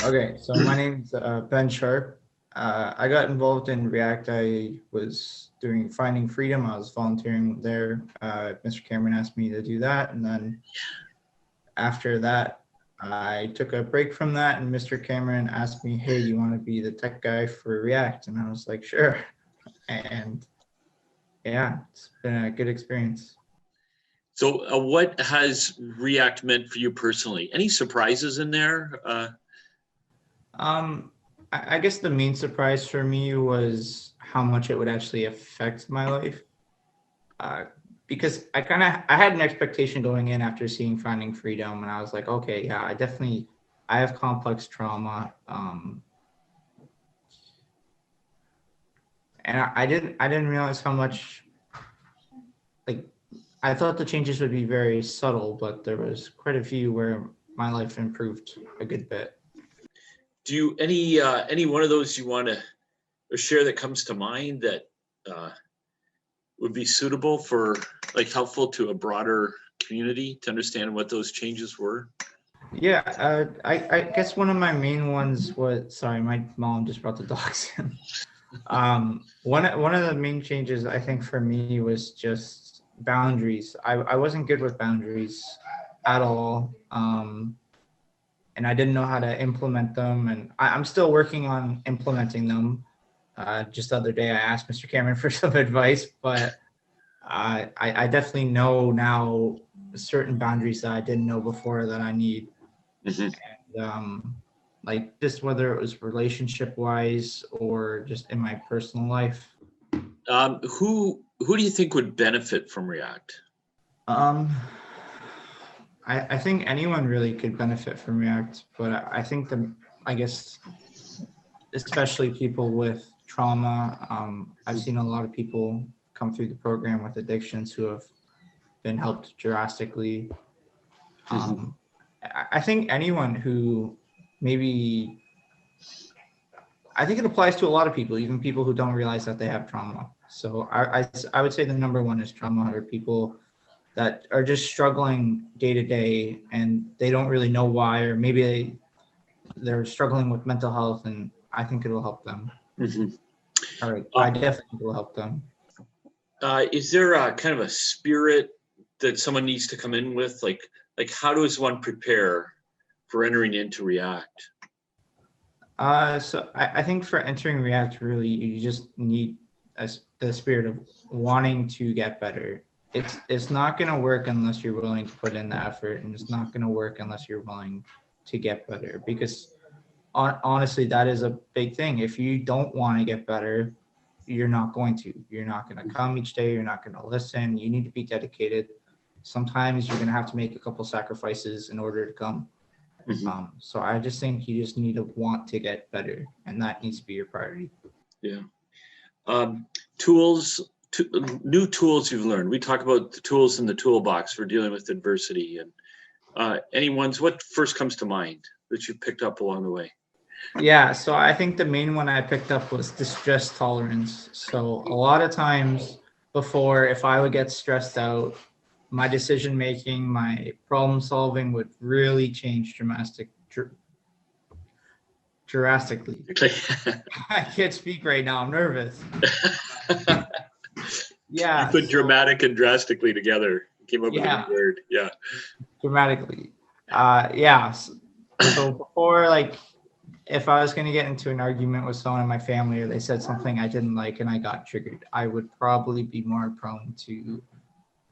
Okay, so my name's Ben Sharp. I got involved in React. I was doing Finding Freedom. I was volunteering there. Mr. Cameron asked me to do that. And then after that, I took a break from that. And Mr. Cameron asked me, hey, do you want to be the tech guy for React? And I was like, sure. And yeah, it's been a good experience. So what has React meant for you personally? Any surprises in there? I guess the main surprise for me was how much it would actually affect my life. Because I had an expectation going in after seeing Finding Freedom, and I was like, okay, yeah, I have complex trauma. And I didn't realize how much, like, I thought the changes would be very subtle, but there was quite a few where my life improved a good bit. Do you any one of those you want to share that comes to mind that would be suitable for, like, helpful to a broader community to understand what those changes were? Yeah, I guess one of my main ones was, sorry, my mom just brought the dogs in. One of the main changes I think for me was just boundaries. I wasn't good with boundaries at all. And I didn't know how to implement them, and I'm still working on implementing them. Just the other day, I asked Mr. Cameron for some advice, but I definitely know now certain boundaries that I didn't know before that I need. Mm-hmm. And like just whether it was relationship wise or just in my personal life. Who do you think would benefit from React? I think anyone really could benefit from React, but I think I guess, especially people with trauma. I've seen a lot of people come through the program with addictions who have been helped drastically. I think anyone who maybe, I think it applies to a lot of people, even people who don't realize that they have trauma. So I would say the number one is trauma, or people that are just struggling day to day and they don't really know why, or maybe they're struggling with mental health, and I think it'll help them. Mm-hmm. All right, I definitely think it'll help them. Is there a kind of a spirit that someone needs to come in with? Like how does one prepare for entering into React? So I think for entering React, really, you just need the spirit of wanting to get better. It's not going to work unless you're willing to put in the effort, and it's not going to work unless you're willing to get better, because honestly, that is a big thing. If you don't want to get better, you're not going to. You're not going to come each day. You're not going to listen. You need to be dedicated. Sometimes you're going to have to make a couple sacrifices in order to come. Mm-hmm. So I just think you just need to want to get better, and that needs to be your priority. Yeah. New tools you've learned. We talk about the tools in the toolbox for dealing with adversity, and any ones, what first comes to mind that you picked up along the way? Yeah, so I think the main one I picked up was distress tolerance. So a lot of times before, if I would get stressed out, my decision making, my problem solving would really change drastically. I can't speak right now. I'm nervous. Yeah. You put dramatic and drastically together. Came up with a new word. Yeah. Dramatically. Yeah. So before, like, if I was going to get into an argument with someone in my family, or they said something I didn't like and I got triggered, I would probably be more prone to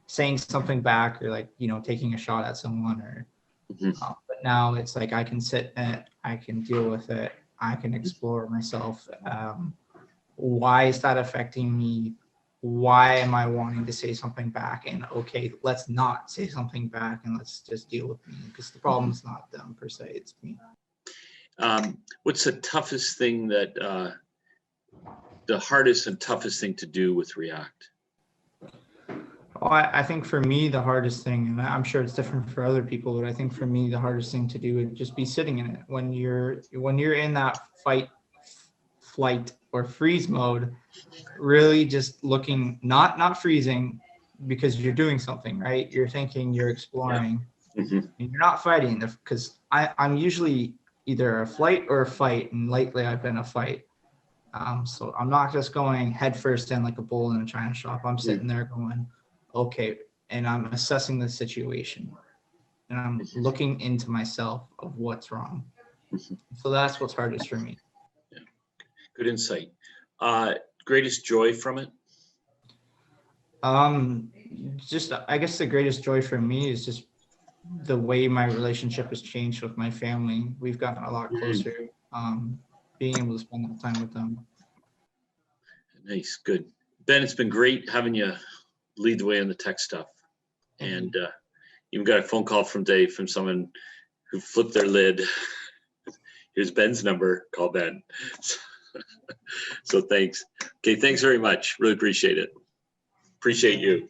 saying something back, or, like, taking a shot at someone, or but now it's like I can sit in it, I can deal with it, I can explore myself. Why is that affecting me? Why am I wanting to say something back? And okay, let's not say something back, and let's just deal with me, because the problem's not them per se, it's me. What's the toughest thing the hardest and toughest thing to do with React? Well, I think for me, the hardest thing, and I'm sure it's different for other people, but I think for me, the hardest thing to do would just be sitting in it. When you're in that fight, flight, or freeze mode, really just looking, not freezing because you're doing something, right? You're thinking, you're exploring, and you're not fighting, because I'm usually either a flight or a fight, and lately I've been a fight. So I'm not just going headfirst in like a bull in a china shop. I'm sitting there going, okay, and I'm assessing the situation, and I'm looking into myself of what's wrong. So that's what's hardest for me. Yeah. Good insight. Greatest joy from it? Just I guess the greatest joy for me is just the way my relationship has changed with my family. We've gotten a lot closer. Being able to spend that time with them. Nice, good. Ben, it's been great having you lead the way on the tech stuff. And even got a phone call from Dave from someone who flipped their lid. Here's Ben's number. Call Ben. So thanks. Okay, thanks very much. Really appreciate it. Appreciate you.